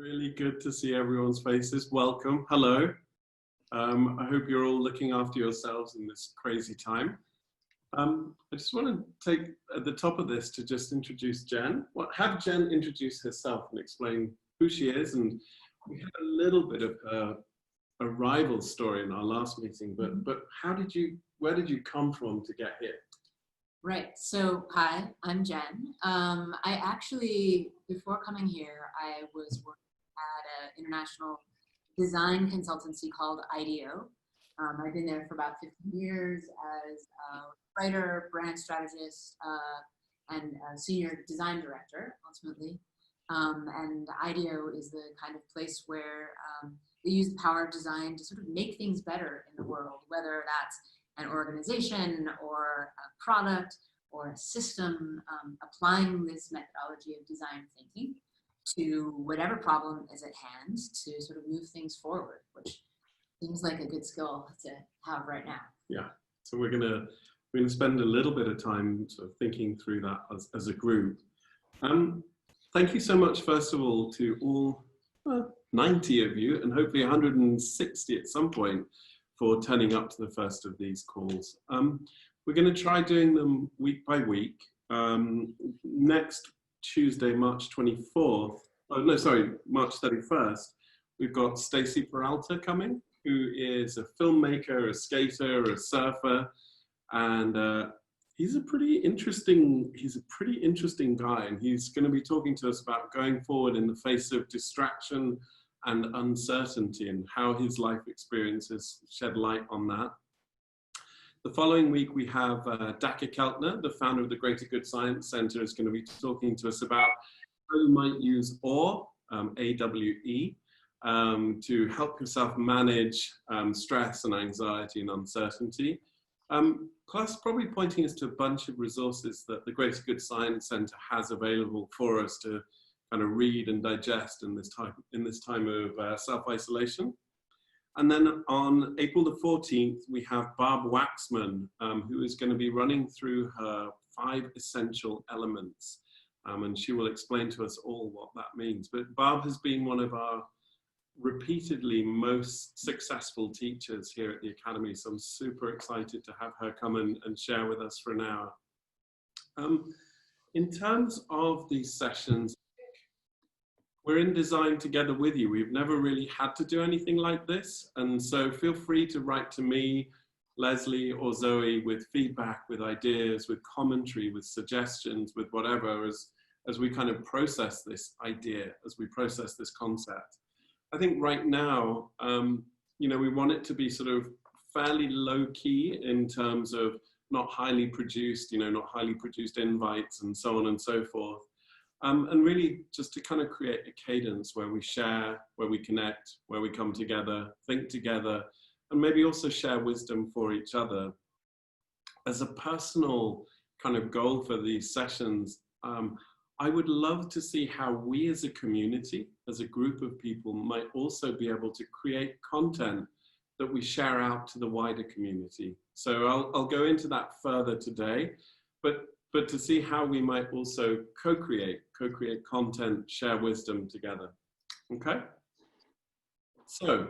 Really good to see everyone's faces. Welcome. Hello. I hope you're all looking after yourselves in this crazy time. I just want to take at the top of this to just introduce Jen. Have Jen introduce herself and explain who she is. And we had a little bit of a rival story in our last meeting, but where did you come from to get here? Right. So, hi, I'm Jen. I actually, before coming here, I was working at an international design consultancy called IDEO. I've been there for about 15 years as a writer, brand strategist, and a senior design director, ultimately. And IDEO is the kind of place where they use the power of design to sort of make things better in the world, whether that's an organization or a product or a system, applying this methodology of design thinking to whatever problem is at hand to sort of move things forward, which seems like a good skill to have right now. Yeah, so we're gonna spend a little bit of time sort of thinking through that as a group. Thank you so much, first of all, to all 90 of you and hopefully 160 at some point for turning up to the first of these calls. We're going to try doing them week by week. Next Tuesday, March 24th, March 31st, we've got Stacey Peralta coming, who is a filmmaker, a skater, a surfer, and he's a pretty interesting guy, and he's going to be talking to us about going forward in the face of distraction and uncertainty and how his life experiences shed light on that. The following week, we have Daka Keltner, the founder of the Greater Good Science Center, is going to be talking to us about how you might use AWE, A-W-E, to help yourself manage stress and anxiety and uncertainty. Plus, probably pointing us to a bunch of resources that the Greater Good Science Center has available for us to kind of read and digest in this time of self-isolation. And then on April the 14th, we have Barb Waxman, who is going to be running through her 5 essential elements. And she will explain to us all what that means. But Barb has been one of our repeatedly most successful teachers here at the Academy. So I'm super excited to have her come and share with us for an hour. In terms of these sessions, we're in design together with you. We've never really had to do anything like this. And so feel free to write to me, Leslie or Zoe with feedback, with ideas, with commentary, with suggestions, with whatever, as we kind of process this idea, as we process this concept. I think right now, we want it to be sort of fairly low key in terms of not highly produced, not highly produced invites and so on and so forth. And really just to kind of create a cadence where we share, where we connect, where we come together, think together, and maybe also share wisdom for each other. As a personal kind of goal for these sessions, I would love to see how we as a community, as a group of people, might also be able to create content that we share out to the wider community. So I'll go into that further today, but to see how we might also co-create content, share wisdom together. Okay? So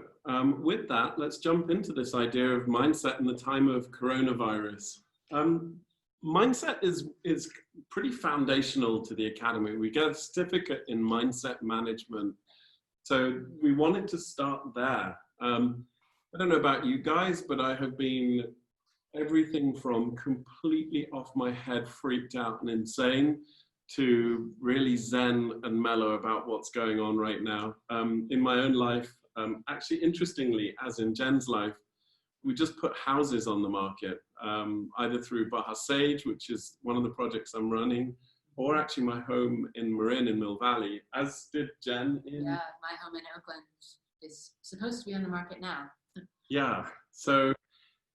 with that, let's jump into this idea of mindset in the time of coronavirus. Mindset is pretty foundational to the Academy. We get a certificate in mindset management. So we wanted to start there. I don't know about you guys, but I have been everything from completely off my head, freaked out and insane, to really zen and mellow about what's going on right now. In my own life, actually interestingly, as in Jen's life, we just put houses on the market, either through Baja Sage, which is one of the projects I'm running, or actually my home in Marin in Mill Valley, as did Jen. Yeah, my home in Oakland is supposed to be on the market now. Yeah, so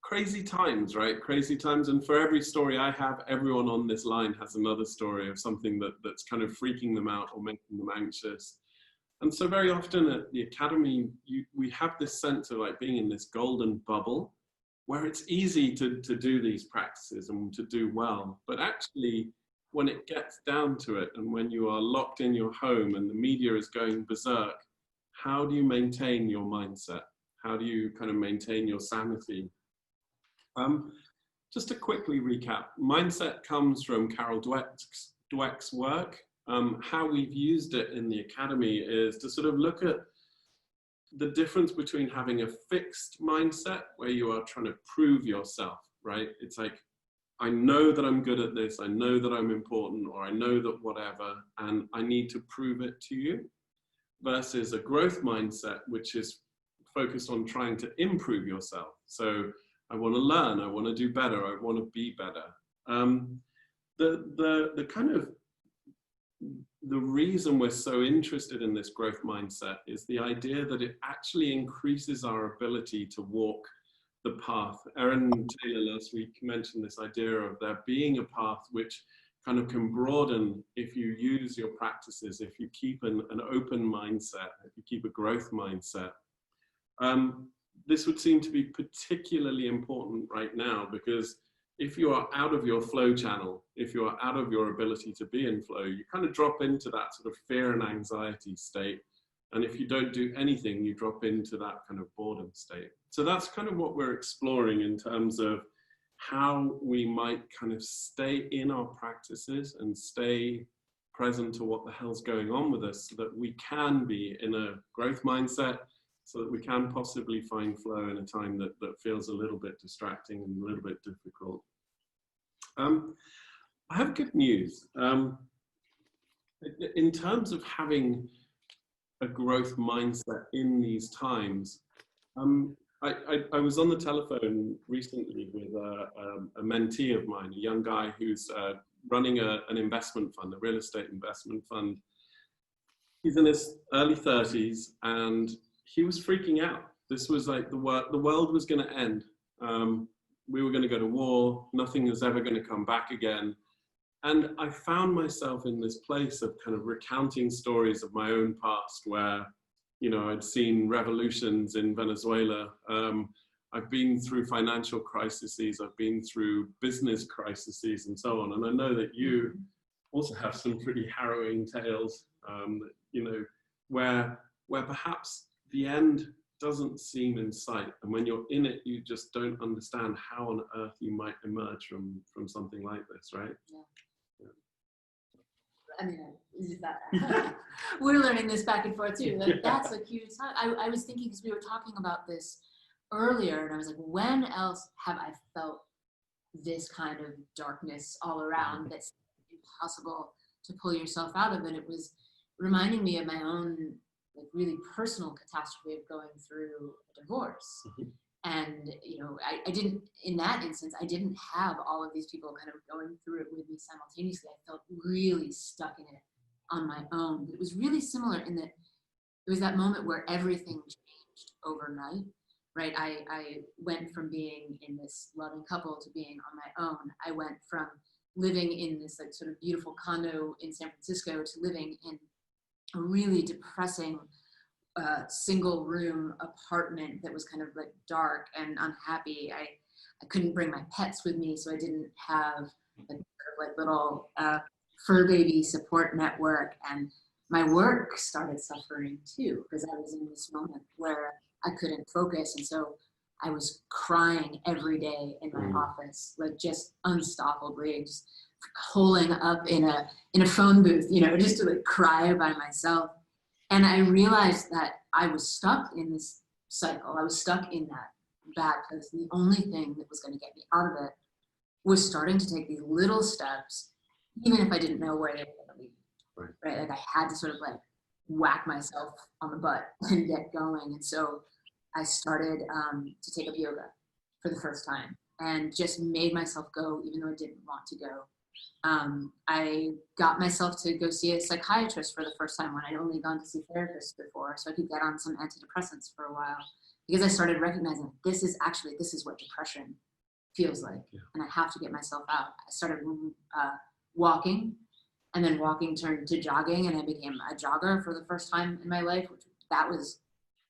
crazy times, right? Crazy times. And for every story I have, everyone on this line has another story of something that's kind of freaking them out or making them anxious. And so very often at the Academy, we have this sense of like being in this golden bubble where it's easy to do these practices and to do well. But actually, when it gets down to it and when you are locked in your home and the media is going berserk, how do you maintain your mindset? How do you kind of maintain your sanity? Just to quickly recap, mindset comes from Carol Dweck's work. How we've used it in the academy is to sort of look at the difference between having a fixed mindset where you are trying to prove yourself, right? It's like, I know that I'm good at this, I know that I'm important, or I know that whatever, and I need to prove it to you, versus a growth mindset, which is focused on trying to improve yourself. So I want to learn, I want to do better, I want to be better. The kind of, the reason we're so interested in this growth mindset is the idea that it actually increases our ability to walk the path. Erin Taylor last week mentioned this idea of there being a path which kind of can broaden if you use your practices, if you keep an open mindset, if you keep a growth mindset. This would seem to be particularly important right now, because if you are out of your flow channel, if you are out of your ability to be in flow, you kind of drop into that sort of fear and anxiety state. And if you don't do anything, you drop into that kind of boredom state. So that's kind of what we're exploring in terms of how we might kind of stay in our practices and stay present to what the hell's going on with us, so that we can be in a growth mindset, so that we can possibly find flow in a time that feels a little bit distracting and a little bit difficult. I have good news. In terms of having a growth mindset in these times, I was on the telephone recently with a mentee of mine, a young guy who's running an investment fund, a real estate investment fund. He's in his early 30s, and he was freaking out. This was like the world was going to end. We were going to go to war. Nothing is ever going to come back again. And I found myself in this place of kind of recounting stories of my own past where, you know, I'd seen revolutions in Venezuela. I've been through financial crises. I've been through business crises and so on. And I know that you also have some pretty harrowing tales, you know, where perhaps the end doesn't seem in sight. And when you're in it, you just don't understand how on earth you might emerge from something like this, right? Yeah. I mean, we're learning this back and forth too. Like, that's a huge time. I was thinking, because we were talking about this earlier, and I was like, when else have I felt this kind of darkness all around that's impossible to pull yourself out of? And it was reminding me of my own like really personal catastrophe of going through a divorce. And, you know, I didn't, in that instance, I didn't have all of these people kind of going through it with me simultaneously. I felt really stuck in it on my own. But it was really similar in that it was that moment where everything changed overnight, right? I went from being in this loving couple to being on my own. I went from living in this like sort of beautiful condo in San Francisco to living in a really depressing single room apartment that was kind of like dark and unhappy. I couldn't bring my pets with me, so I didn't have like little fur baby support network, and my work started suffering too, because I was in this moment where I couldn't focus, and so I was crying every day in my office, like just unstoppably, just holing up in a phone booth, you know, just to like cry by myself. And I realized that I was stuck in this cycle. I was stuck in that bad place. The only thing that was going to get me out of it was starting to take these little steps, even if I didn't know where they were going to lead. Right? Like I had to sort of like whack myself on the butt and get going. And so I started to take up yoga for the first time and just made myself go, even though I didn't want to go. I got myself to go see a psychiatrist for the first time when I'd only gone to see therapists before, so I could get on some antidepressants for a while, because I started recognizing this is what depression feels like, and I have to get myself out. I started walking, and then walking turned to jogging, and I became a jogger for the first time in my life, that was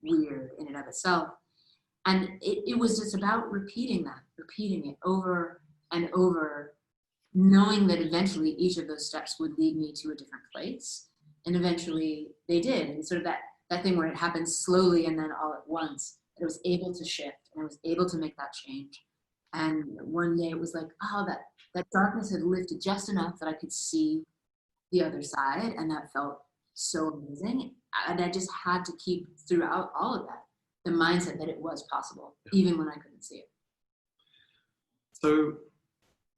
weird in and of itself. And it was just about repeating it over and over, knowing that eventually each of those steps would lead me to a different place. And eventually they did. And sort of that thing where it happens slowly and then all at once, that I was able to shift and I was able to make that change. And one day it was like, oh, that darkness had lifted just enough that I could see the other side, and that felt so amazing. And I just had to keep throughout all of that the mindset that it was possible, even when I couldn't see it. So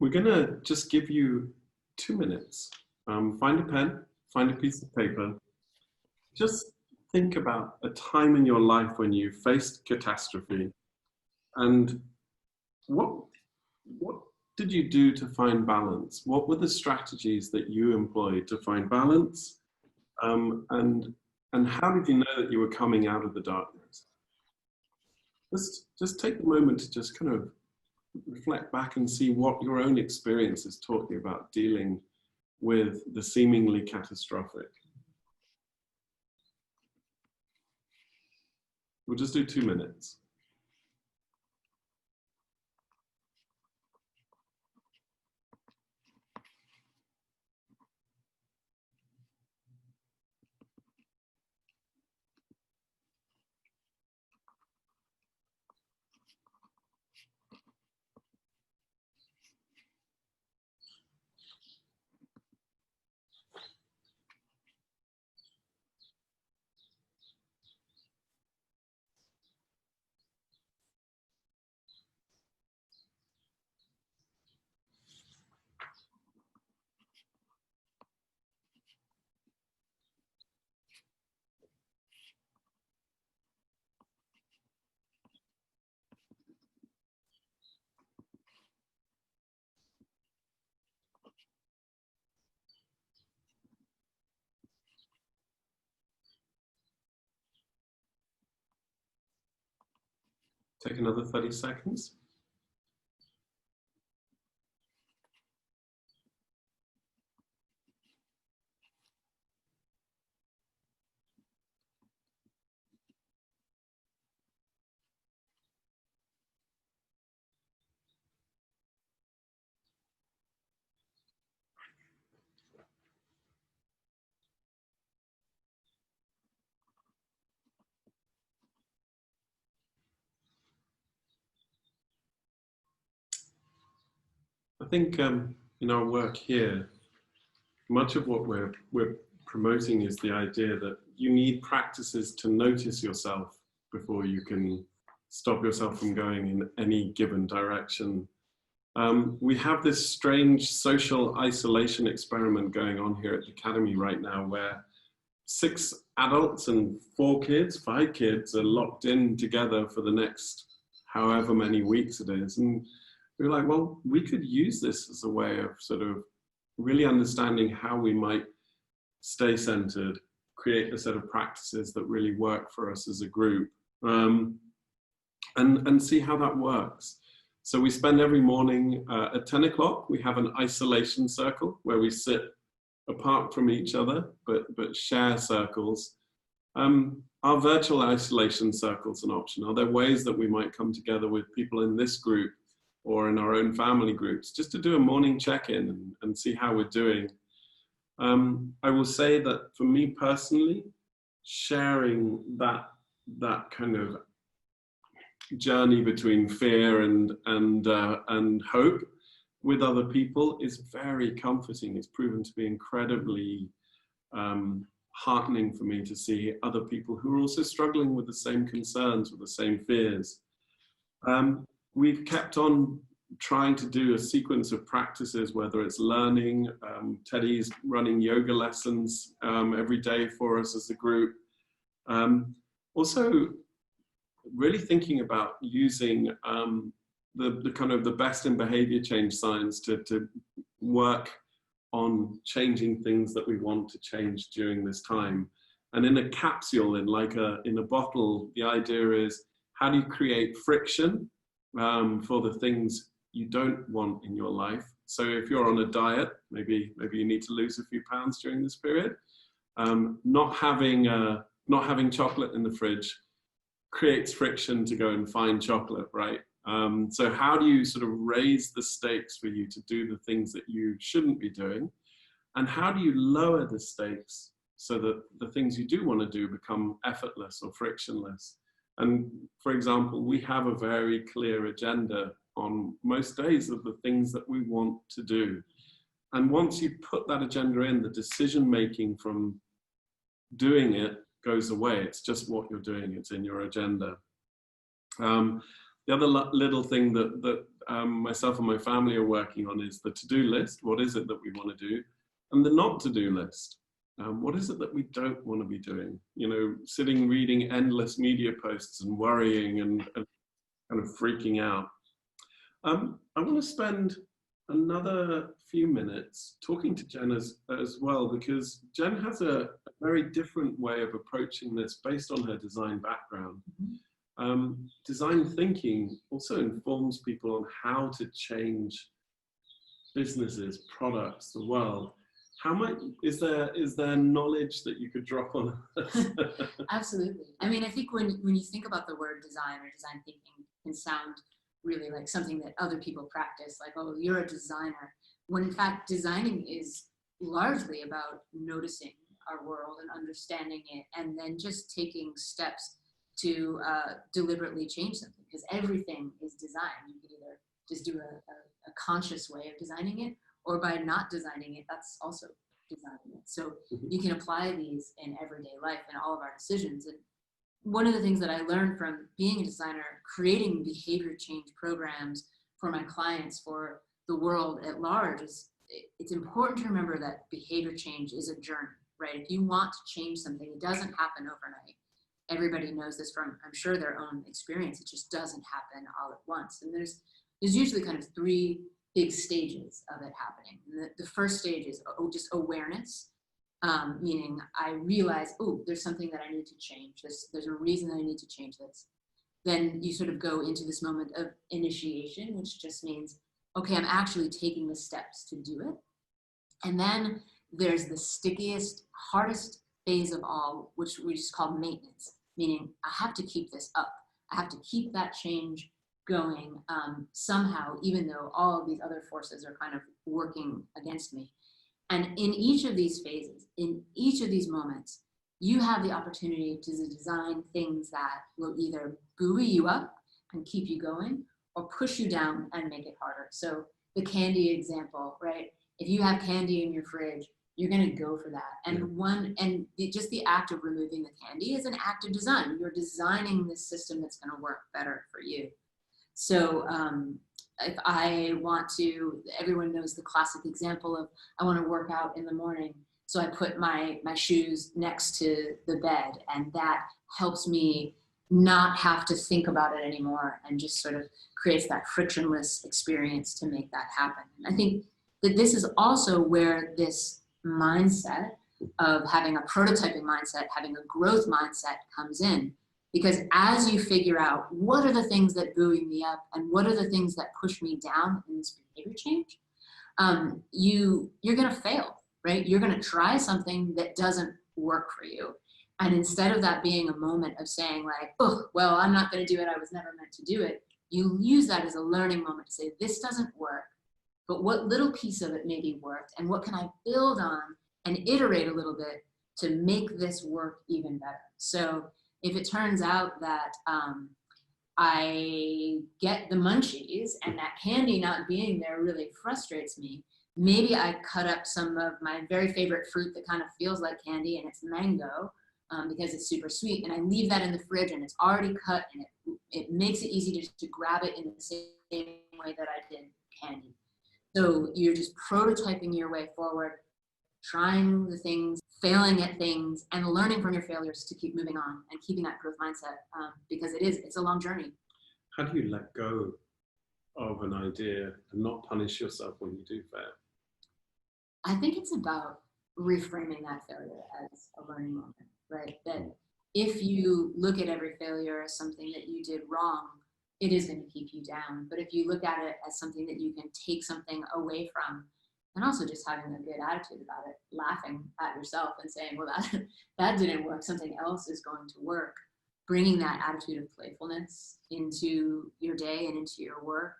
we're gonna just give you 2 minutes. Find a pen, find a piece of paper. Just think about a time in your life when you faced catastrophe, and what did you do to find balance? What were the strategies that you employed to find balance? And how did you know that you were coming out of the darkness? Just take a moment to just kind of reflect back and see what your own experience has taught you about dealing with the seemingly catastrophic. We'll just do 2 minutes. Take another 30 seconds. I think in our work here, much of what we're promoting is the idea that you need practices to notice yourself before you can stop yourself from going in any given direction. We have this strange social isolation experiment going on here at the Academy right now, where 6 adults and 5 kids are locked in together for the next however many weeks it is. And we're like, well, we could use this as a way of sort of really understanding how we might stay centered, create a set of practices that really work for us as a group, and see how that works. So we spend every morning at 10 o'clock, we have an isolation circle where we sit apart from each other, but share circles. Are virtual isolation circles an option? Are there ways that we might come together with people in this group or in our own family groups, just to do a morning check-in and see how we're doing? I will say that for me personally, sharing that kind of journey between fear and hope with other people is very comforting. It's proven to be incredibly heartening for me to see other people who are also struggling with the same concerns, with the same fears. We've kept on trying to do a sequence of practices, whether it's learning. Teddy's running yoga lessons every day for us as a group. Also, really thinking about using the kind of the best in behavior change science to work on changing things that we want to change during this time. And in a capsule, in a bottle, the idea is, how do you create friction for the things you don't want in your life? So if you're on a diet, maybe you need to lose a few pounds during this period. Not having chocolate in the fridge creates friction to go and find chocolate, right? So how do you sort of raise the stakes for you to do the things that you shouldn't be doing? And how do you lower the stakes so that the things you do want to do become effortless or frictionless. And for example, we have a very clear agenda on most days of the things that we want to do. And once you put that agenda in, the decision making from doing it goes away. It's just what you're doing. It's in your agenda. The other little thing that myself and my family are working on is the to-do list. What is it that we want to do? And the not to-do list. What is it that we don't want to be doing? You know, sitting reading endless media posts and worrying and kind of freaking out. I want to spend another few minutes talking to Jen as well, because Jen has a very different way of approaching this based on her design background. Design thinking also informs people on how to change businesses, products, the world. How much is there knowledge that you could drop on us? Absolutely. I mean, I think when you think about the word design or design thinking, it can sound really like something that other people practice, like, oh, you're a designer. When in fact, designing is largely about noticing our world and understanding it, and then just taking steps to deliberately change something, because everything is design. You can either just do a conscious way of designing it, or by not designing it, that's also designing it. So you can apply these in everyday life and all of our decisions. And one of the things that I learned from being a designer, creating behavior change programs for my clients, for the world at large, is it's important to remember that behavior change is a journey, right? If you want to change something, it doesn't happen overnight. Everybody knows this from, I'm sure, their own experience. It just doesn't happen all at once. And there's usually kind of three big stages of it happening. And the first stage is just awareness, meaning I realize, oh, there's something that I need to change. There's a reason that I need to change this. Then you sort of go into this moment of initiation, which just means, okay, I'm actually taking the steps to do it. And then there's the stickiest, hardest phase of all, which we just call maintenance, meaning I have to keep this up. I have to keep that change going somehow, even though all of these other forces are kind of working against me. And in each of these phases, in each of these moments, you have the opportunity to design things that will either buoy you up and keep you going, or push you down and make it harder. So the candy example, right? If you have candy in your fridge, you're going to go for that. And just the act of removing the candy is an act of design. You're designing this system that's going to work better for you. So if I want to, everyone knows the classic example of, I want to work out in the morning, so I put my shoes next to the bed, and that helps me not have to think about it anymore, and just sort of creates that frictionless experience to make that happen. And I think that this is also where this mindset of having a prototyping mindset, having a growth mindset comes in. Because as you figure out what are the things that buoy me up and what are the things that push me down in this behavior change, you're going to fail, right? You're going to try something that doesn't work for you. And instead of that being a moment of saying like, oh, well, I'm not going to do it, I was never meant to do it, you use that as a learning moment to say, this doesn't work, but what little piece of it maybe worked, and what can I build on and iterate a little bit to make this work even better? So if it turns out that I get the munchies and that candy not being there really frustrates me, maybe I cut up some of my very favorite fruit that kind of feels like candy, and it's mango, because it's super sweet, and I leave that in the fridge and it's already cut, and it makes it easy to grab it in the same way that I did candy. So you're just prototyping your way forward, trying the things, failing at things, and learning from your failures to keep moving on and keeping that growth mindset, because it's a long journey. How do you let go of an idea and not punish yourself when you do fail? I think it's about reframing that failure as a learning moment, right? That if you look at every failure as something that you did wrong, it is going to keep you down. But if you look at it as something that you can take something away from, and also just having a good attitude about it, laughing at yourself and saying, well, that didn't work, something else is going to work. Bringing that attitude of playfulness into your day and into your work.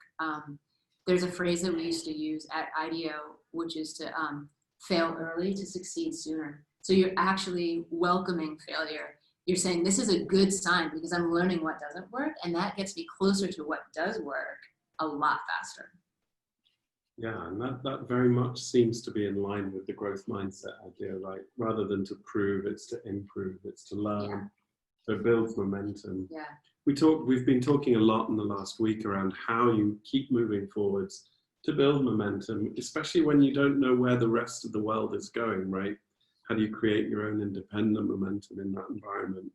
There's a phrase that we used to use at IDEO, which is to fail early to succeed sooner. So you're actually welcoming failure. You're saying this is a good sign because I'm learning what doesn't work, and that gets me closer to what does work a lot faster. Yeah, and that very much seems to be in line with the growth mindset idea, right? Rather than to prove, it's to improve, it's to learn. Yeah. So it builds momentum. Yeah. We've been talking a lot in the last week around how you keep moving forwards to build momentum, especially when you don't know where the rest of the world is going, right? How do you create your own independent momentum in that environment?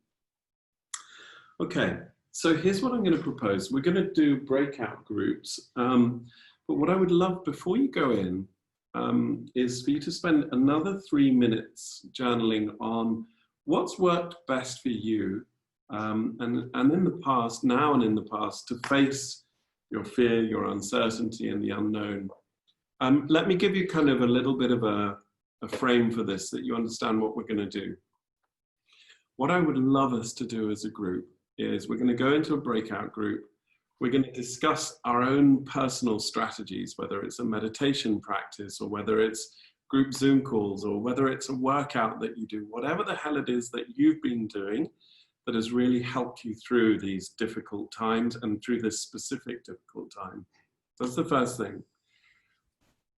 Okay, so here's what I'm going to propose. We're going to do breakout groups. But what I would love before you go in is for you to spend another 3 minutes journaling on what's worked best for you and in the past, now and in the past, to face your fear, your uncertainty, and the unknown. Let me give you kind of a little bit of a frame for this, that you understand what we're going to do. What I would love us to do as a group is we're going to go into a breakout group. We're going to discuss our own personal strategies, whether it's a meditation practice or whether it's group Zoom calls or whether it's a workout that you do, whatever the hell it is that you've been doing that has really helped you through these difficult times and through this specific difficult time. That's the first thing.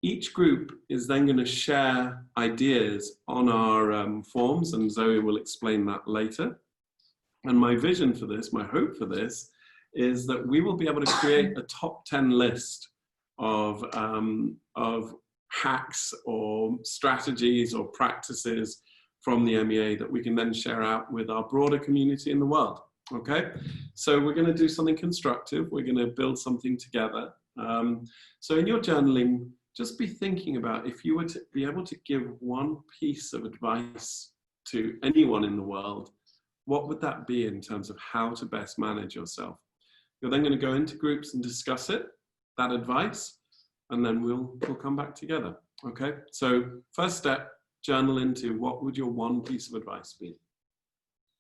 Each group is then going to share ideas on our forms, and Zoe will explain that later. And my vision for this, my hope for this, is that we will be able to create a top 10 list of hacks or strategies or practices from the MEA that we can then share out with our broader community in the world. Okay, so we're going to do something constructive. We're going to build something together. So in your journaling, just be thinking about if you were to be able to give one piece of advice to anyone in the world, what would that be in terms of how to best manage yourself? You're then going to go into groups and discuss it, that advice, and then we'll come back together. Okay, so first step, journal into what would your one piece of advice be?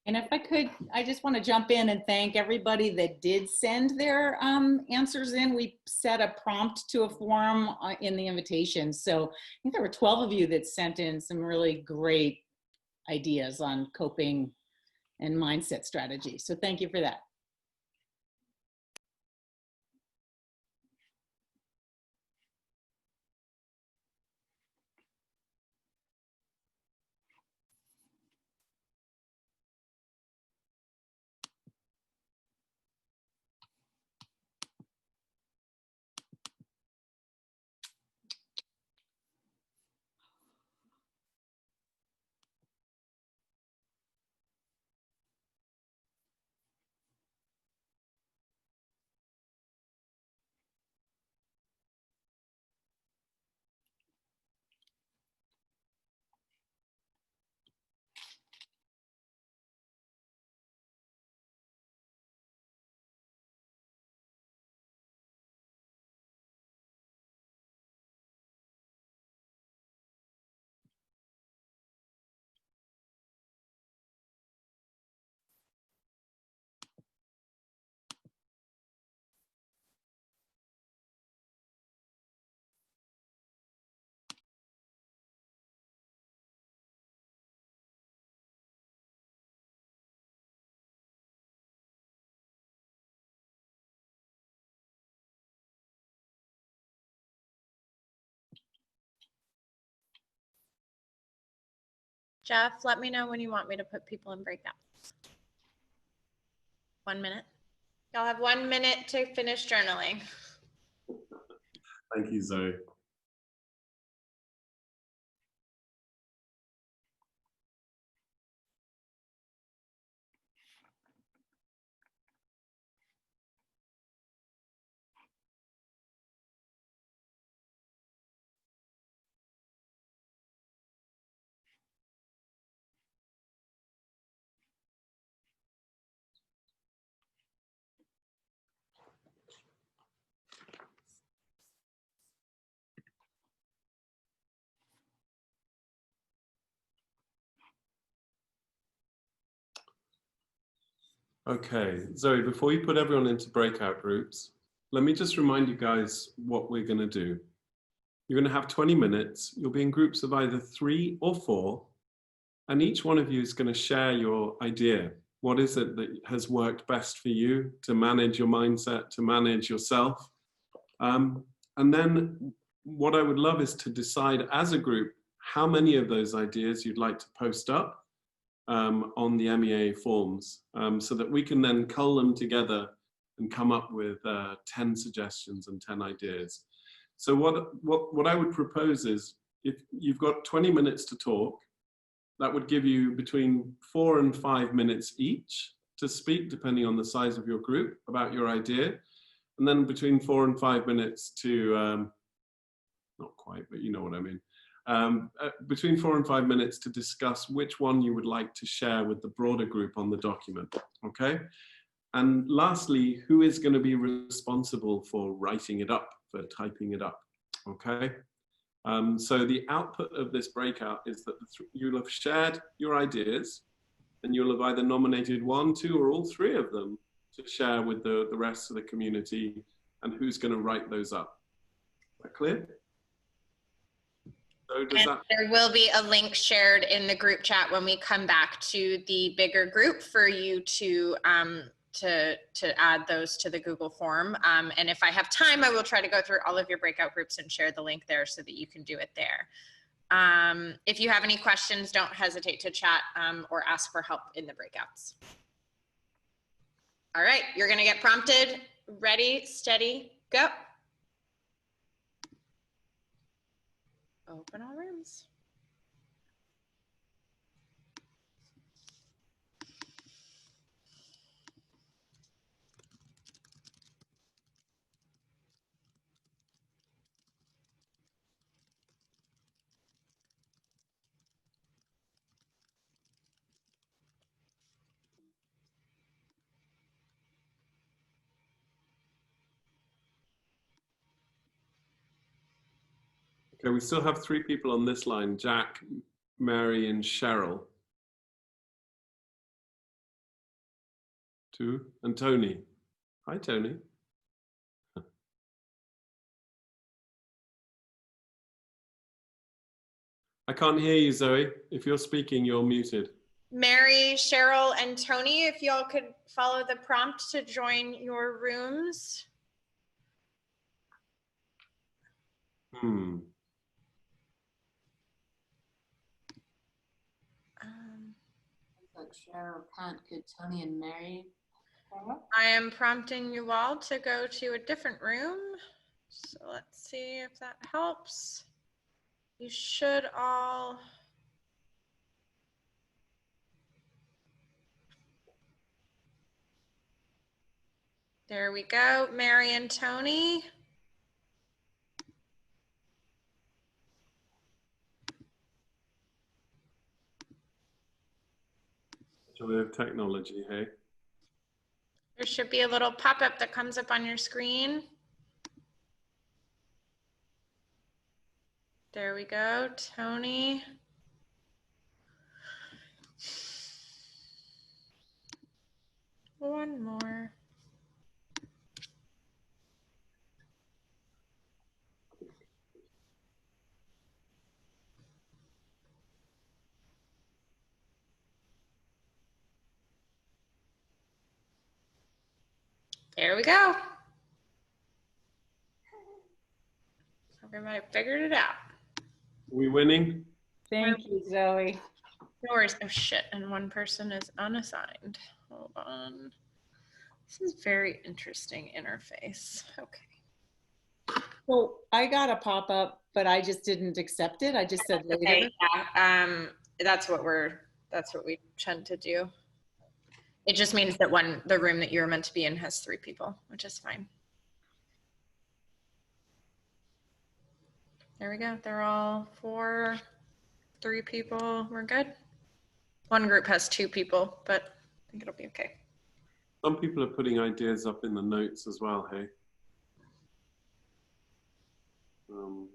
And if I could, I just want to jump in and thank everybody that did send their answers in. We set a prompt to a forum in the invitation. So I think there were 12 of you that sent in some really great ideas on coping and mindset strategies. So thank you for that. Jeff, let me know when you want me to put people in breakout. 1 minute. Y'all have 1 minute to finish journaling. Thank you, Zoe. Okay, Zoe, before you put everyone into breakout groups, let me just remind you guys what we're going to do. You're going to have 20 minutes. You'll be in groups of either 3 or 4. And each one of you is going to share your idea. What is it that has worked best for you to manage your mindset, to manage yourself? And then what I would love is to decide as a group how many of those ideas you'd like to post up on the MEA forms, so that we can then cull them together and come up with 10 suggestions and 10 ideas. So what I would propose is, if you've got 20 minutes to talk, that would give you between 4 and 5 minutes each to speak, depending on the size of your group, about your idea. And then between 4 and 5 minutes to, not quite, but you know what I mean. Between 4 and 5 minutes to discuss which one you would like to share with the broader group on the document, okay? And lastly, who is going to be responsible for writing it up, for typing it up, okay? So the output of this breakout is that you'll have shared your ideas, and you'll have either nominated 1, 2, or all 3 of them to share with the rest of the community, and who's going to write those up. Is that clear? So there will be a link shared in the group chat when we come back to the bigger group for you to add those to the Google form. And if I have time, I will try to go through all of your breakout groups and share the link there so that you can do it there. If you have any questions, don't hesitate to chat or ask for help in the breakouts. All right, you're gonna get prompted. Ready, steady, go. Open all rooms. Okay, we still have 3 people on this line: Jack, Mary, and Cheryl. 2, and Tony. Hi, Tony. I can't hear you, Zoe. If you're speaking, you're muted. Mary, Cheryl, and Tony, if y'all could follow the prompt to join your rooms. But Cheryl can't. Could Tony and Mary? I am prompting you all to go to a different room. So let's see if that helps. You should all. There we go, Mary and Tony. Joy of technology, hey? There should be a little pop-up that comes up on your screen. There we go, Tony. One more. There we go. Everybody figured it out. Are we winning? Thank you, Zoe. No worries. Oh shit, and one person is unassigned. Hold on. This is very interesting interface. Okay. So I got a pop-up, but I just didn't accept it. I just said later. Okay, yeah. That's what we tend to do. It just means that the room that you're meant to be in has 3 people, which is fine. There we go. They're all 4, 3 people. We're good. One group has 2 people, but I think it'll be okay. Some people are putting ideas up in the notes as well, hey?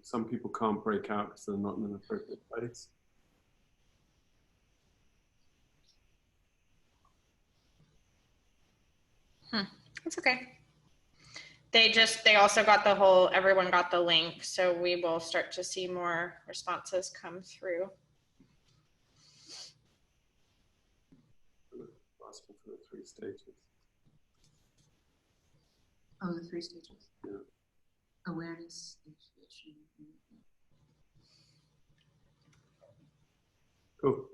Some people can't break out because they're not in an appropriate place. It's okay. They also got everyone got the link, so we will start to see more responses come through. 3 stages. Oh, the 3 stages. Yeah. Awareness, intuition. Cool.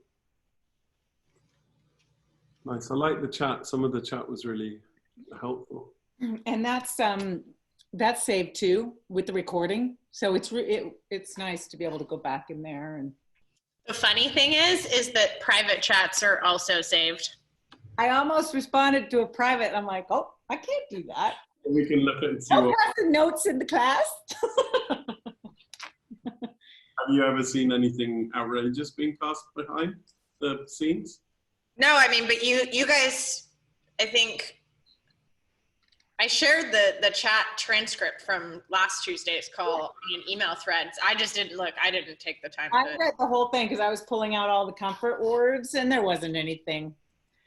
Nice. I like the chat. Some of the chat was really helpful. And that's saved too with the recording. So it's nice to be able to go back in there. And the funny thing is that private chats are also saved. I almost responded to a private. I'm like, oh, I can't do that. We can look and see. I'll pass the notes in the class. Have you ever seen anything outrageous being passed behind the scenes? No, I mean, but you guys, I think I shared the chat transcript from last Tuesday's call in email threads. I just didn't look. I didn't take the time. I read the whole thing because I was pulling out all the comfort words and there wasn't anything.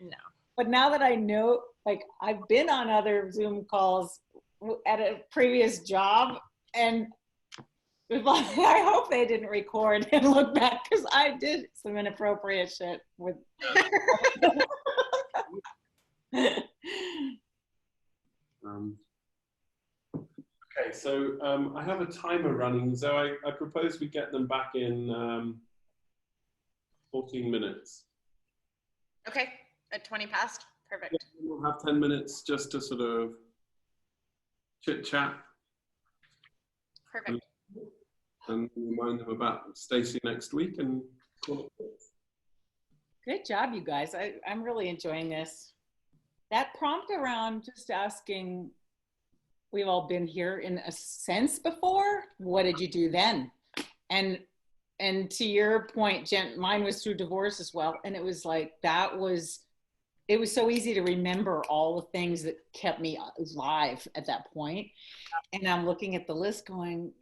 No. But now that I know, like I've been on other Zoom calls at a previous job and I hope they didn't record and look back because I did some inappropriate shit with. Okay, so I have a timer running, so I propose we get them back in 14 minutes. Okay, at 20 past, perfect. We'll have 10 minutes just to sort of chit chat. Perfect. And remind them about Stacey next week and call it quits. Good job, you guys. I'm really enjoying this. That prompt around just asking, we've all been here in a sense before. What did you do then? And to your point, Jen, mine was through divorce as well. And it was like, it was so easy to remember all the things that kept me alive at that point. And I'm looking at the list going,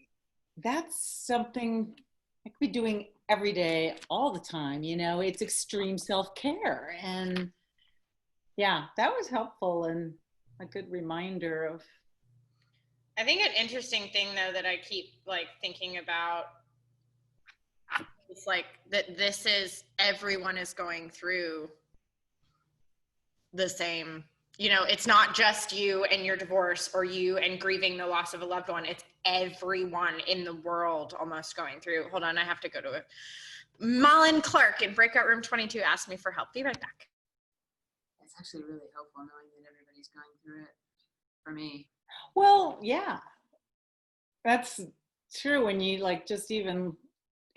that's something I could be doing every day, all the time. You know, it's extreme self-care. And yeah, that was helpful and a good reminder of. I think an interesting thing though that I keep like thinking about is like that this is, everyone is going through the same, you know, it's not just you and your divorce or you and grieving the loss of a loved one. It's everyone in the world almost going through. Hold on, I have to go to it. Malin Clark in Breakout Room 22 asked me for help. Be right back. It's actually really helpful knowing that everybody's going through it for me. Well, yeah, that's true. When you like just even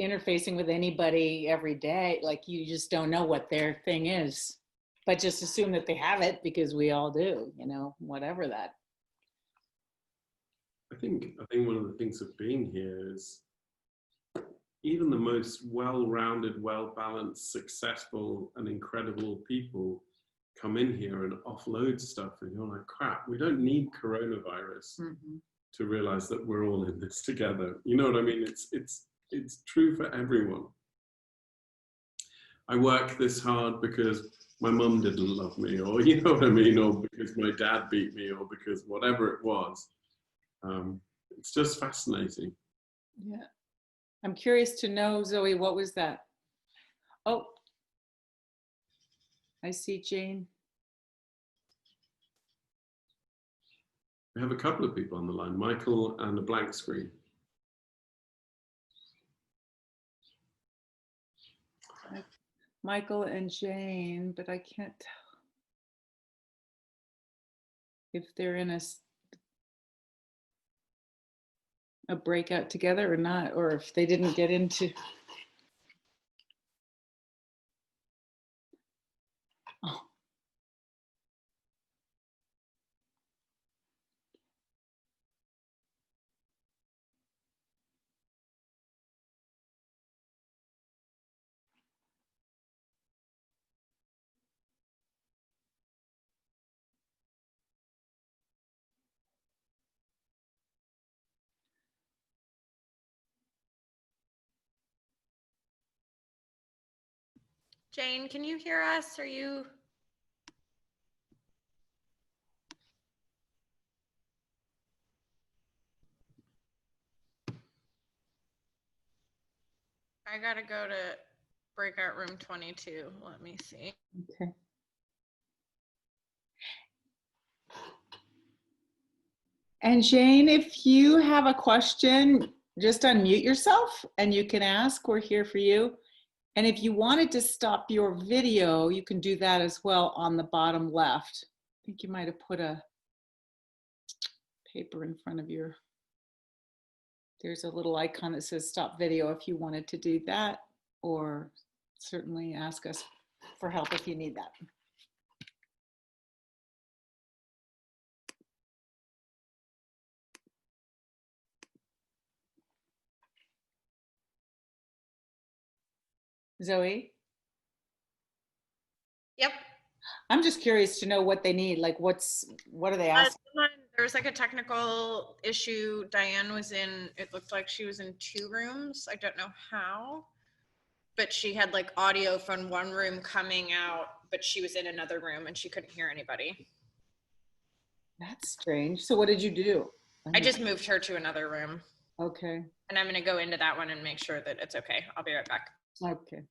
interfacing with anybody every day, like you just don't know what their thing is, but just assume that they have it because we all do, you know, whatever that. I think one of the things of being here is even the most well-rounded, well-balanced, successful and incredible people come in here and offload stuff and you're like, crap, we don't need coronavirus to realize that we're all in this together. You know what I mean? It's true for everyone. I work this hard because my mum didn't love me, or you know what I mean, or because my dad beat me, or because whatever it was. It's just fascinating. Yeah. I'm curious to know, Zoe, what was that? Oh, I see Jane. We have a couple of people on the line, Michael and a blank screen. Michael and Jane, but I can't tell if they're in a breakout together or not, or if they didn't get into. Oh. Jane, can you hear us? Are you? I gotta go to Breakout Room 22. Let me see. Okay. And Jane, if you have a question, just unmute yourself and you can ask. We're here for you. And if you wanted to stop your video, you can do that as well on the bottom left. I think you might have put a paper in front of your, there's a little icon that says stop video if you wanted to do that, or certainly ask us for help if you need that. Zoe? Yep. I'm just curious to know what they need. Like what are they asking? There was like a technical issue. Diane was in, it looked like she was in 2 rooms. I don't know how, but she had like audio from one room coming out, but she was in another room and she couldn't hear anybody. That's strange. So what did you do? I just moved her to another room. Okay. And I'm going to go into that one and make sure that it's okay. I'll be right back. Okay.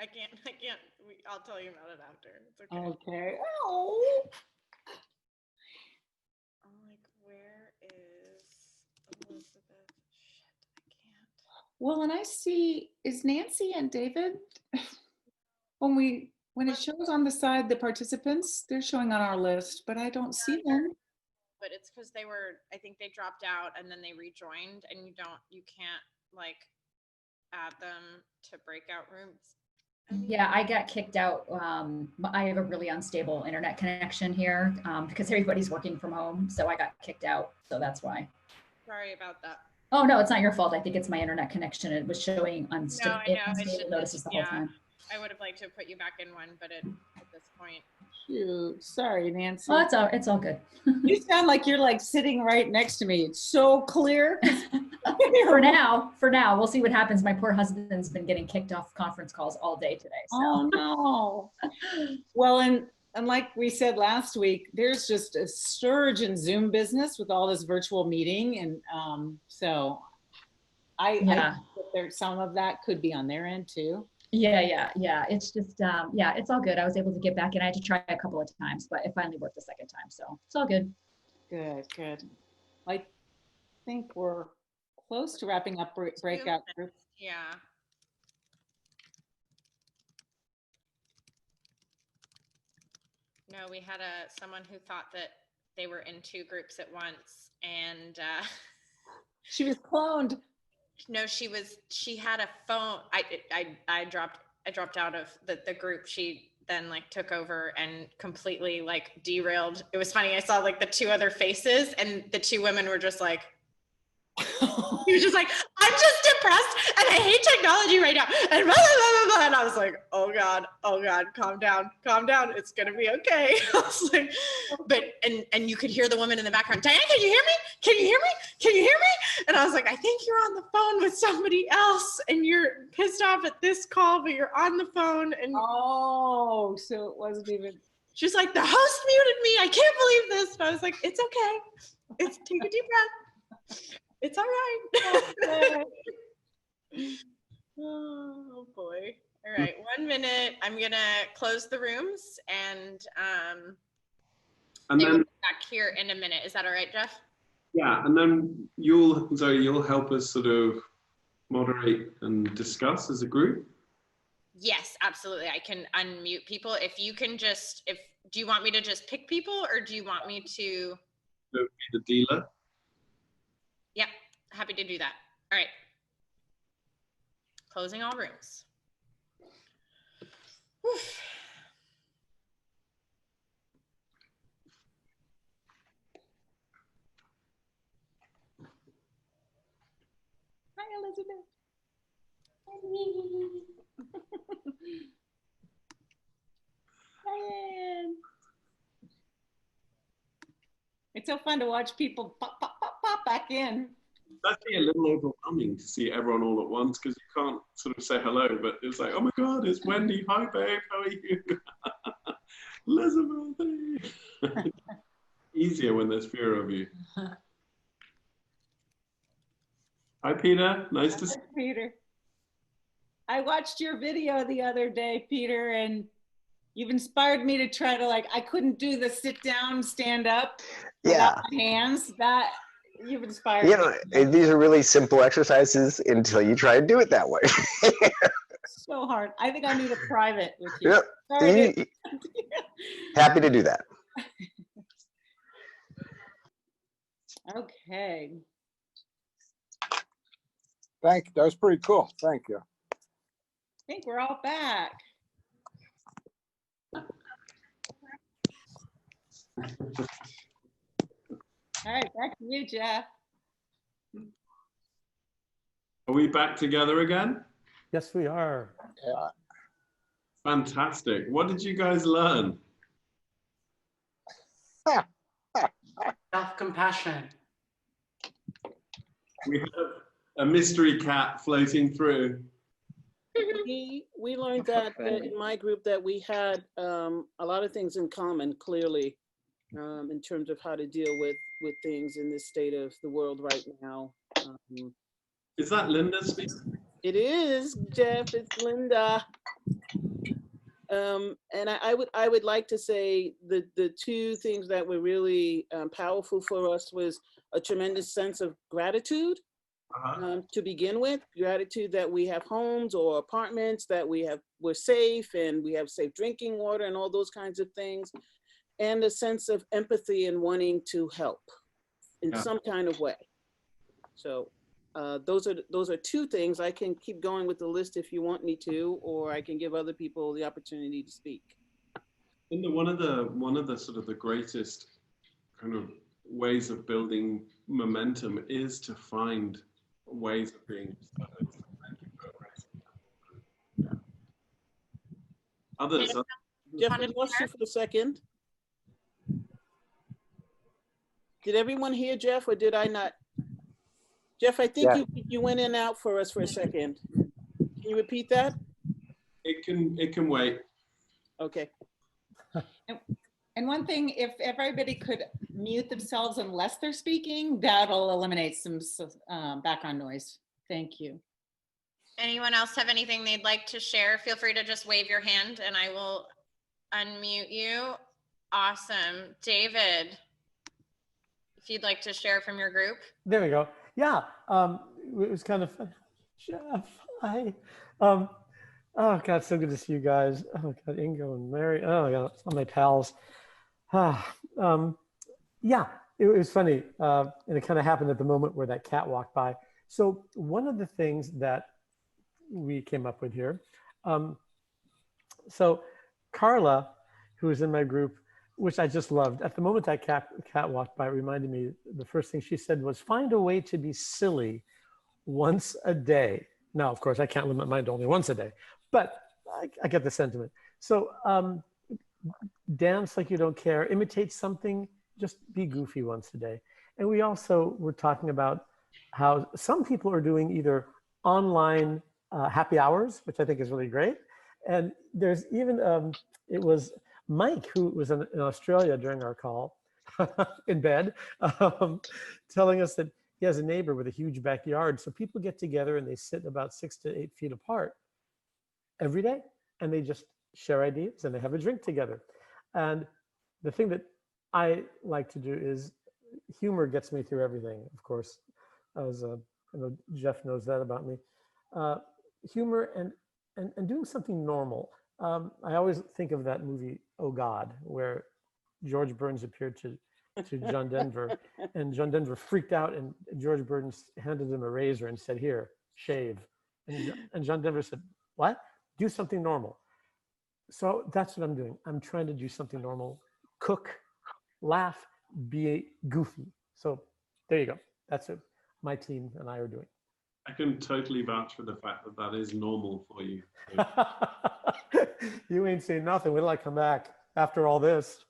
I can't, I'll tell you about it after. It's okay. Okay. Oh. I'm like, where is Elizabeth? Shit, I can't. Well, and I see, is Nancy and David, when it shows on the side, the participants, they're showing on our list, but I don't see them. But it's because I think they dropped out and then they rejoined, and you can't like add them to breakout rooms. Yeah, I got kicked out. I have a really unstable internet connection here because everybody's working from home. So I got kicked out. So that's why. Sorry about that. Oh, no, it's not your fault. I think it's my internet connection. It was showing No, I know. unstable notices the whole time. I would have liked to have put you back in one, but at this point. Shoot, sorry, Nancy. Oh, it's all good. You sound like you're like sitting right next to me. It's so clear. For now, we'll see what happens. My poor husband's been getting kicked off conference calls all day today. So. Oh no. Well, and like we said last week, there's just a surge in Zoom business with all this virtual meeting, and so I think that some of that could be on their end too. Yeah. It's just, it's all good. I was able to get back in. I had to try a couple of times, but it finally worked the second time. So it's all good. Good. I think we're close to wrapping up breakout group. Yeah. No, we had someone who thought that they were in two groups at once, and she was cloned. No, she had a phone. I dropped out of the group. She then like took over and completely like derailed. It was funny. I saw like the two other faces, and the two women were just like, he was just like, I'm just depressed and I hate technology right now. And blah, blah, blah, blah. And I was like, oh God, calm down. It's going to be okay. I was like, but, and you could hear the woman in the background, Diane, can you hear me? And I was like, I think you're on the phone with somebody else and you're pissed off at this call, but you're on the phone. And oh, so it wasn't even. She's like, the host muted me. I can't believe this. And I was like, it's okay. Take a deep breath. It's all right. Oh boy. All right, 1 minute. I'm gonna close the rooms and they will be back here in a minute. Is that all right, Jeff? Yeah, and then you'll help us sort of moderate and discuss as a group. Yes, absolutely. I can unmute people. If you can just, do you want me to just pick people or do you want me to? Be the dealer. Yep, happy to do that. All right. Closing all rooms. Whew. Hi, Elizabeth. Diane. It's so fun to watch people pop back in. It's actually a little overwhelming to see everyone all at once because you can't sort of say hello, but it's like, oh my God, it's Wendy. Hi, babe. How are you? Elizabeth. Easier when there's fewer of you. Hi, Peter. Nice to see you. Peter. I watched your video the other day, Peter, and you've inspired me to try to, like, I couldn't do the sit down, stand up. Yeah. Without my hands. That you've inspired me. These are really simple exercises until you try to do it that way. So hard. I think I need a private with you. Yep. Sorry, happy to do that. Okay. That was pretty cool. Thank you. I think we're all back. All right, back to you, Jeff. Are we back together again? Yes, we are. Yeah. Fantastic. What did you guys learn? Self-compassion. We have a mystery cat floating through. We learned that in my group that we had a lot of things in common, clearly, in terms of how to deal with things in this state of the world right now. Is that Linda speaking? It is, Jeff. It's Linda. And I would like to say the two things that were really powerful for us was a tremendous sense of gratitude to begin with. Gratitude that we have homes or apartments, that we're safe and we have safe drinking water and all those kinds of things. And a sense of empathy and wanting to help in some kind of way. So those are two things. I can keep going with the list if you want me to, or I can give other people the opportunity to speak. And one of the sort of the greatest kind of ways of building momentum is to find ways of being others. Jeff, I lost you for a second. Did everyone hear Jeff, or did I not? Jeff, I think you went in and out for us for a second. Can you repeat that? It can wait. Okay. And one thing, if everybody could mute themselves unless they're speaking, that'll eliminate some background noise. Thank you. Anyone else have anything they'd like to share? Feel free to just wave your hand and I will unmute you. Awesome. David, if you'd like to share from your group. There we go. Yeah, it was kind of fun. Jeff, hi. Oh God, so good to see you guys. Oh God, Ingo and Mary. Oh my God, all my pals. Yeah, it was funny, and it kind of happened at the moment where that cat walked by. So one of the things that we came up with here. So Carla, who was in my group, which I just loved. At the moment that cat walked by, it reminded me, the first thing she said was, find a way to be silly once a day. Now, of course, I can't limit mine to only once a day, but I get the sentiment. So dance like you don't care, imitate something, just be goofy once a day. And we also were talking about how some people are doing either online happy hours, which I think is really great. And there's even, it was Mike, who was in Australia during our call, in bed, telling us that he has a neighbor with a huge backyard. So people get together and they sit about 6 to 8 feet apart every day, and they just share ideas and they have a drink together. And the thing that I like to do is humor gets me through everything. Of course, as I know Jeff knows that about me. Humor and doing something normal. I always think of that movie, Oh God, where George Burns appeared to John Denver, and John Denver freaked out, and George Burns handed him a razor and said, here, shave. And John Denver said, what? Do something normal. So that's what I'm doing. I'm trying to do something normal, cook, laugh, be goofy. So there you go. That's what my team and I are doing. I can totally vouch for the fact that that is normal for you. You ain't saying nothing. Wait till I come back after all this.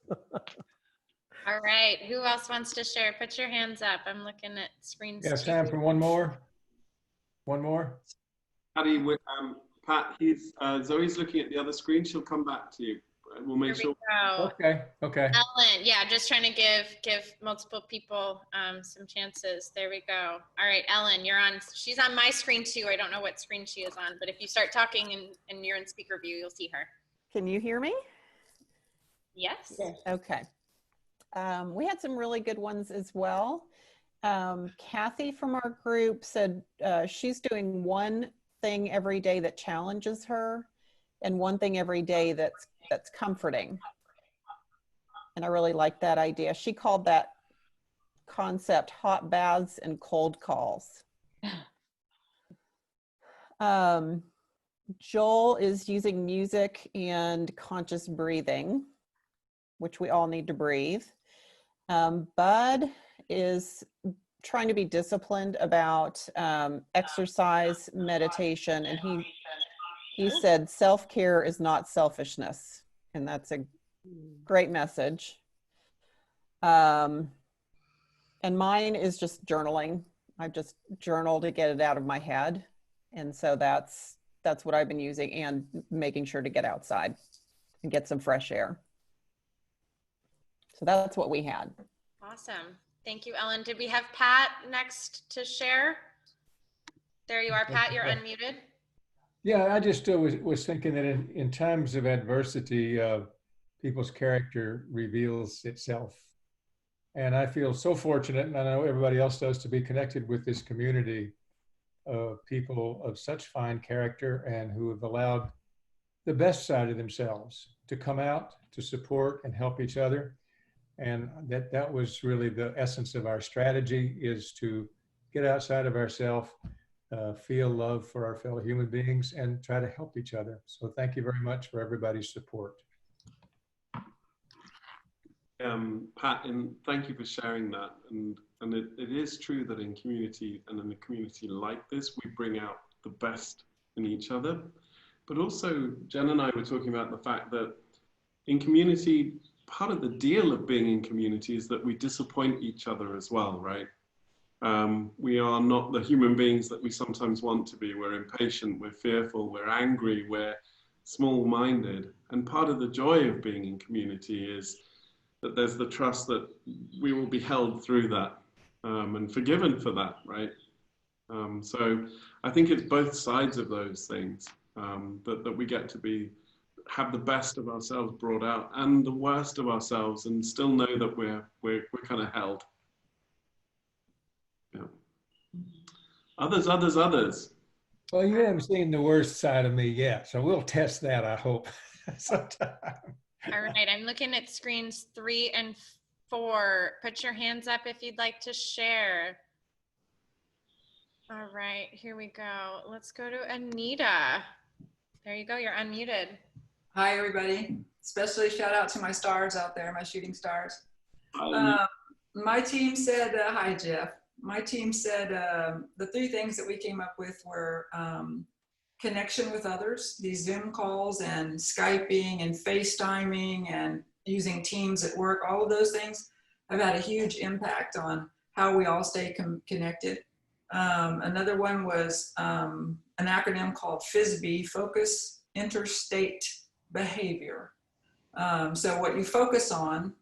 All right. Who else wants to share? Put your hands up. I'm looking at screens. Yeah, time for one more. One more. Patty, Pat, Zoe's looking at the other screen. She'll come back to you. We'll make sure. Okay. Ellen, yeah, just trying to give multiple people some chances. There we go. All right, Ellen, you're on. She's on my screen too. I don't know what screen she is on, but if you start talking and you're in speaker view, you'll see her. Can you hear me? Yes. Okay. We had some really good ones as well. Kathy from our group said she's doing one thing every day that challenges her and one thing every day that's comforting. And I really like that idea. She called that concept hot baths and cold calls. Joel is using music and conscious breathing, which we all need to breathe. Bud is trying to be disciplined about exercise, meditation, and he said self-care is not selfishness, and that's a great message. And mine is just journaling. I just journal to get it out of my head, and so that's what I've been using, and making sure to get outside and get some fresh air. So that's what we had. Awesome. Thank you, Ellen. Did we have Pat next to share? There you are, Pat. You're unmuted. Yeah, I just was thinking that in times of adversity, people's character reveals itself. And I feel so fortunate, and I know everybody else does, to be connected with this community of people of such fine character and who have allowed the best side of themselves to come out to support and help each other. And that was really the essence of our strategy, is to get outside of ourselves, feel love for our fellow human beings, and try to help each other. So thank you very much for everybody's support. Pat, and thank you for sharing that. And it is true that in community, and in a community like this, we bring out the best in each other. But also, Jen and I were talking about the fact that in community, part of the deal of being in community is that we disappoint each other as well, right? We are not the human beings that we sometimes want to be. We're impatient, we're fearful, we're angry, we're small-minded. And part of the joy of being in community is that there's the trust that we will be held through that and forgiven for that, right? So I think it's both sides of those things that we get to have the best of ourselves brought out and the worst of ourselves, and still know that we're kind of held. Yeah. Others. Well, you haven't seen the worst side of me yet, so we'll test that, I hope, sometime. All right, I'm looking at screens 3 and 4. Put your hands up if you'd like to share. All right, here we go. Let's go to Anita. There you go, you're unmuted. Hi, everybody. Especially shout out to my stars out there, my shooting stars. My team said, hi, Jeff. My team said the 3 things that we came up with were connection with others, these Zoom calls and Skyping and FaceTiming and using Teams at work. All of those things have had a huge impact on how we all stay connected. Another one was an acronym called FISB, Focus Interstate Behavior. So what you focus on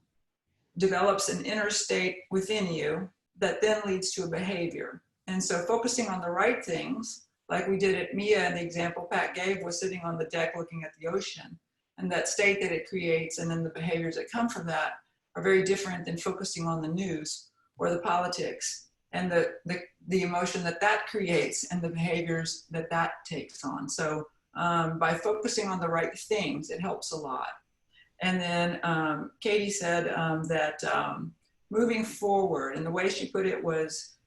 develops an interstate within you that then leads to a behavior. And so focusing on the right things, like we did at MEA, and the example Pat gave was sitting on the deck looking at the ocean, and that state that it creates and then the behaviors that come from that are very different than focusing on the news or the politics and the emotion that creates and the behaviors that takes on. So by focusing on the right things, it helps a lot. And then Katie said that moving forward, and the way she put it was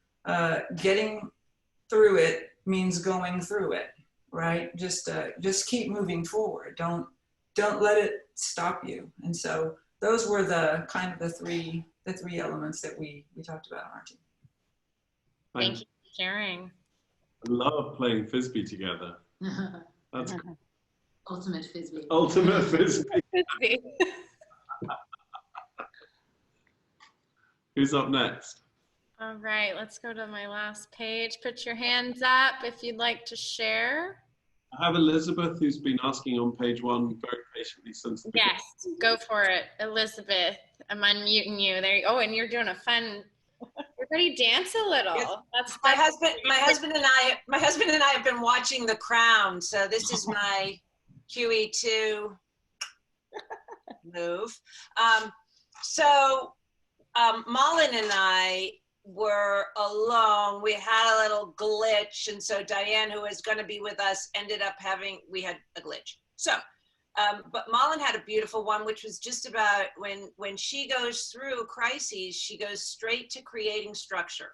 getting through it means going through it, right? Just keep moving forward. Don't let it stop you. And so those were the kind of the three elements that we talked about on our team. Thank you for sharing. I love playing Frisbee together. That's Ultimate Frisbee. Ultimate Frisbee. Who's up next? All right, let's go to my last page. Put your hands up if you'd like to share. I have Elizabeth, who's been asking on page 1 very patiently since the beginning. Yes, go for it, Elizabeth. I'm unmuting you. There you go. Oh, and you're doing a fun. Everybody dance a little. Yes. My husband and I have been watching The Crown, so this is my QE2 move. Malin and I were alone. We had a little glitch, and so Diane, who is going to be with us, ended up we had a glitch. So, but Malin had a beautiful one, which was just about when she goes through crises, she goes straight to creating structure.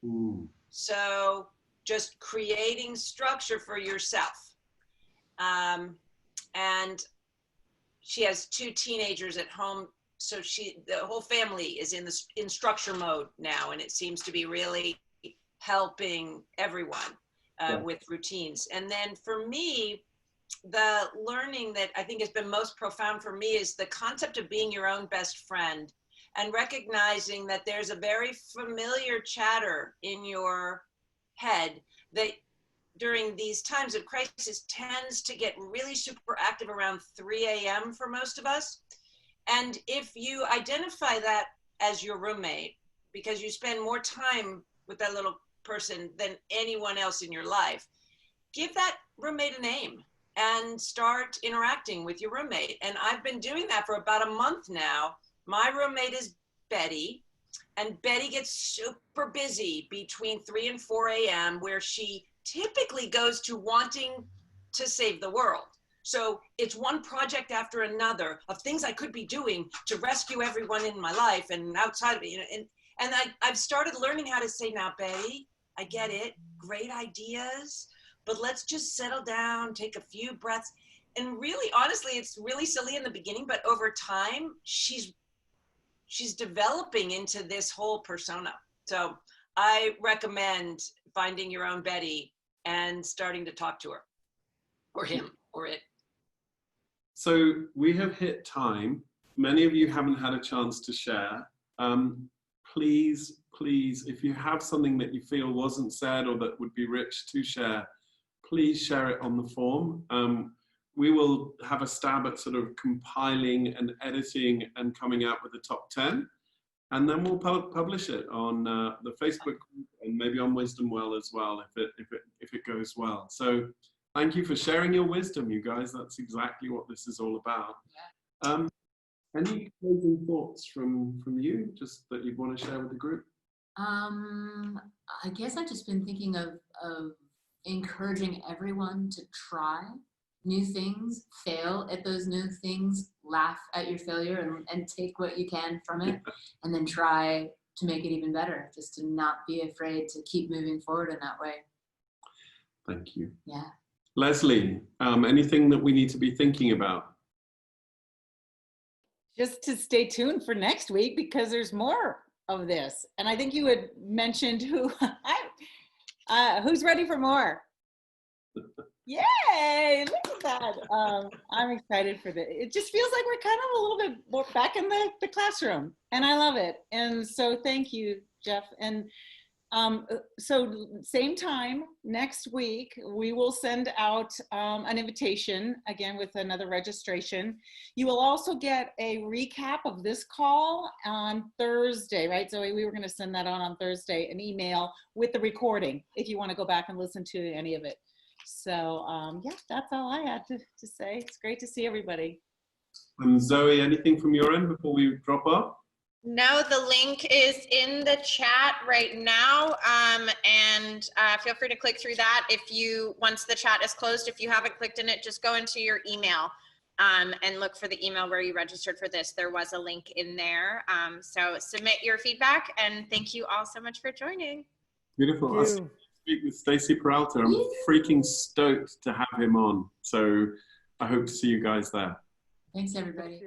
Ooh. So just creating structure for yourself. And she has 2 teenagers at home. So the whole family is in structure mode now, and it seems to be really helping everyone with routines. And then for me, the learning that I think has been most profound for me is the concept of being your own best friend, and recognizing that there's a very familiar chatter in your head that during these times of crisis tends to get really super active around 3 a.m. for most of us. And if you identify that as your roommate, because you spend more time with that little person than anyone else in your life, give that roommate a name and start interacting with your roommate. And I've been doing that for about a month now. My roommate is Betty, and Betty gets super busy between 3 and 4 a.m. where she typically goes to wanting to save the world. So it's one project after another of things I could be doing to rescue everyone in my life and outside of it. You know, and I've started learning how to say, now, Betty, I get it, great ideas, but let's just settle down, take a few breaths. And really, honestly, it's really silly in the beginning, but over time, she's developing into this whole persona. So I recommend finding your own Betty and starting to talk to her, or him, or it. So we have hit time. Many of you haven't had a chance to share. Please, if you have something that you feel wasn't said or that would be rich to share, please share it on the form. We will have a stab at sort of compiling and editing and coming out with the top 10. And then we'll publish it on the Facebook group and maybe on Wisdom Well as well, if it goes well. So thank you for sharing your wisdom, you guys. That's exactly what this is all about. Any closing thoughts from you, just that you'd want to share with the group? I guess I've just been thinking of encouraging everyone to try new things, fail at those new things, laugh at your failure and take what you can from it, and then try to make it even better, just to not be afraid to keep moving forward in that way. Thank you. Yeah. Leslie, anything that we need to be thinking about? Just to stay tuned for next week, because there's more of this. And I think you had mentioned who's ready for more? Yay, look at that. I'm excited for this. It just feels like we're kind of a little bit more back in the classroom, and I love it. And so thank you, Jeff. And so same time next week, we will send out an invitation again with another registration. You will also get a recap of this call on Thursday, right? So we were going to send that on Thursday, an email with the recording if you want to go back and listen to any of it. So yeah, that's all I had to say. It's great to see everybody. Zoe, anything from your end before we drop off? No, the link is in the chat right now, and feel free to click through that. Once the chat is closed, if you haven't clicked in it, just go into your email and look for the email where you registered for this. There was a link in there. So submit your feedback, and thank you all so much for joining. Beautiful. I'll speak with Stacey Peralta. I'm freaking stoked to have him on. So I hope to see you guys there. Thanks, everybody.